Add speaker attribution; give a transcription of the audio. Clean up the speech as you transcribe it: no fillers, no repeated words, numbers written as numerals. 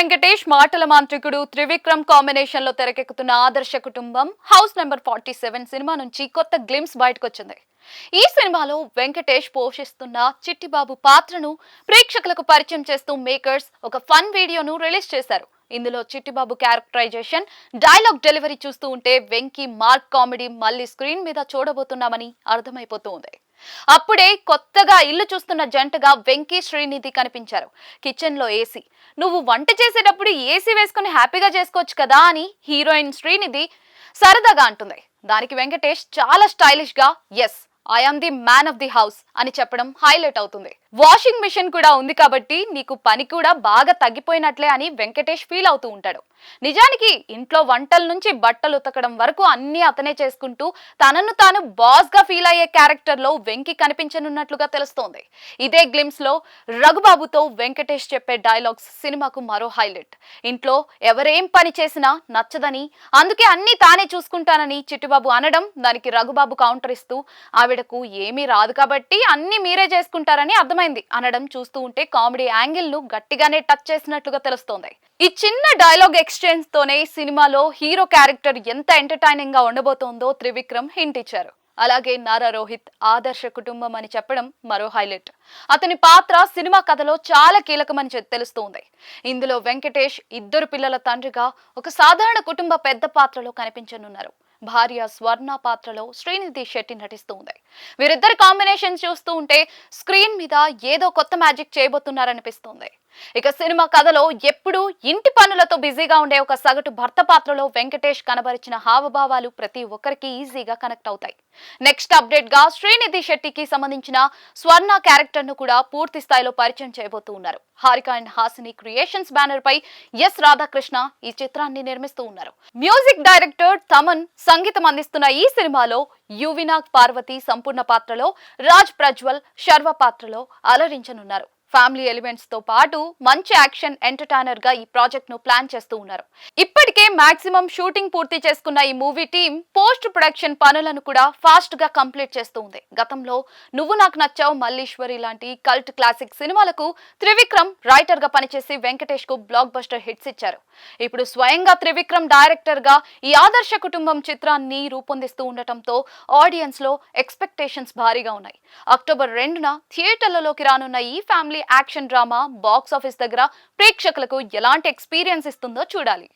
Speaker 1: వెంకటేష్ మాటల మాంత్రికుడు త్రివిక్రమ్ కాంబినేషన్ లో తెరకెక్కుతున్న ఆదర్శ కుటుంబం హౌస్ నెంబర్ 47 సినిమా నుంచి కొత్త గ్లిమ్స్ బయటకు వచ్చింది. ఈ సినిమాలో వెంకటేష్ పోషిస్తున్న చిట్టిబాబు పాత్రను ప్రేక్షకులకు పరిచయం చేస్తూ మేకర్స్ ఒక ఫన్ వీడియోను రిలీజ్ చేశారు. ఇందులో చిట్టిబాబు క్యారెక్టరైజేషన్, డైలాగ్ డెలివరీ చూస్తూ ఉంటే వెంకీ మార్క్ కామెడీ మళ్ళీ స్క్రీన్ మీద చూడబోతున్నామని అర్థమైపోతుంది. అప్పుడే కొత్తగా ఇల్లు చూస్తున్న జంటగా వెంకీ శ్రీనిధి కనిపించారు. కిచెన్ లో ఏసీ, నువ్వు వంట చేసేటప్పుడు ఏసీ వేసుకుని హ్యాపీగా చేసుకోవచ్చు కదా అని హీరోయిన్ శ్రీనిధి సరదాగా అంటుంది. దానికి వెంకటేష్ చాలా స్టైలిష్ గా yes I am the man of the house అని చెప్పడం హైలైట్ అవుతుంది. వాషింగ్ మిషన్ కూడా ఉంది కాబట్టి నీకు పని కూడా బాగా తగ్గిపోయినట్లే అని వెంకటేష్ ఫీల్ అవుతూ ఉంటాడు. నిజానికి ఇంట్లో వంటల నుంచి బట్టలు ఉతకడం వరకు అన్ని అతనే చేసుకుంటూ తనను తాను బాస్ గా ఫీల్ అయ్యే క్యారెక్టర్ లో వెంకీ కనిపించనున్నట్లుగా తెలుస్తోంది. ఇదే గ్లిమ్స్ లో రఘుబాబుతో వెంకటేష్ చెప్పే డైలాగ్స్ సినిమాకు మరో హైలైట్. ఇంట్లో ఎవరేం పని చేసినా నచ్చదని, అందుకే అన్ని తానే చూసుకుంటానని చిట్టిబాబు అనడం, దానికి రఘుబాబు కౌంటర్ ఇస్తూ ఆవిడకు ఏమీ రాదు కాబట్టి అన్ని మీరే చేసుకుంటారని అర్థమైంది అనడం చూస్తూ ఉంటే కామెడీ యాంగిల్ ను గట్టిగానే టచ్ చేసినట్లుగా తెలుస్తోంది. ఈ చిన్న డైలాగ్ ఎక్స్చేంజ్ తోనే సినిమాలో హీరో క్యారెక్టర్ ఎంత ఎంటర్టైనింగ్ గా ఉండబోతోందో త్రివిక్రమ్ హింట్ ఇచ్చారు. అలాగే నారా రోహిత్ ఆదర్శ కుటుంబం అని చెప్పడం మరో హైలైట్. అతని పాత్ర సినిమా కథలో చాలా కీలకమని తెలుస్తోంది. ఇందులో వెంకటేష్ ఇద్దరు పిల్లల తండ్రిగా ఒక సాధారణ కుటుంబ పెద్ద పాత్రలో కనిపించనున్నారు. భార్య స్వర్ణ పాత్రలో శ్రీనిధి శెట్టి నటిస్తుంది. వీరిద్దరి కాంబినేషన్ చూస్తూ ఉంటే స్క్రీన్ మీద ఏదో కొత్త మ్యాజిక్ చేయబోతున్నారనిపిస్తుంది. ఇక సినిమా కథలో ఎప్పుడూ ఇంటి పనులతో బిజీగా ఉండే ఒక సగటు భర్త పాత్రలో వెంకటేష్ కనబరిచిన హావభావాలు ప్రతి ఒక్కరికి ఈజీగా కనెక్ట్ అవుతాయి. నెక్స్ట్ అప్డేట్ గా శ్రీనిధి శెట్టికి సంబంధించిన స్వర్ణ క్యారెక్టర్ ను కూడా పూర్తి స్థాయిలో పరిచయం చేయబోతూ ఉన్నారు. Haarika and Hasini creations banner పై ఎస్ రాధాకృష్ణ ఈ చిత్రాన్ని నిర్మిస్తూ ఉన్నారు. మ్యూజిక్ డైరెక్టర్ తమన్ సంగీతం అందిస్తున్న ఈ సినిమాలో యువినాగ్ పార్వతి సంపూర్ణ పాత్రలో, రాజ్ ప్రజ్వల్ శర్వ పాత్రలో అలరించనున్నారు. ఫ్యామిలీ ఎలిమెంట్స్ తో పాటు మంచి యాక్షన్ ఎంటర్టైనర్ గా ఈ ప్రాజెక్ట్ ను ప్లాన్ చేస్తూ ఉన్నారు. ఇప్పటికే మాక్సిమం షూటింగ్ పూర్తి చేసుకున్న ఈ మూవీ టీం పోస్ట్ ప్రొడక్షన్ పనులను కూడా ఫాస్ట్ గా కంప్లీట్ చేస్తూ ఉంది. గతంలో నువ్వు నాకు నచ్చావు, మల్లీశ్వరి లాంటి కల్ట్ క్లాసిక్ సినిమాలకు త్రివిక్రమ్ రైటర్ గా పనిచేసి వెంకటేష్ కు బ్లాక్ బస్టర్ హిట్స్ ఇచ్చారు. ఇప్పుడు స్వయంగా త్రివిక్రమ్ డైరెక్టర్ గా ఈ ఆదర్శ కుటుంబం చిత్రాన్ని రూపొందిస్తూ ఉండటంతో ఆడియన్స్ లో ఎక్స్పెక్టేషన్స్ భారీగా ఉన్నాయి. అక్టోబర్ 2న థియేటర్లలోకి రానున్న ఈ family action drama box office దగ్గర ప్రేక్షకులకు ఎలాంటి ఎక్స్పీరియన్స్ ఇస్తుందో చూడాలి.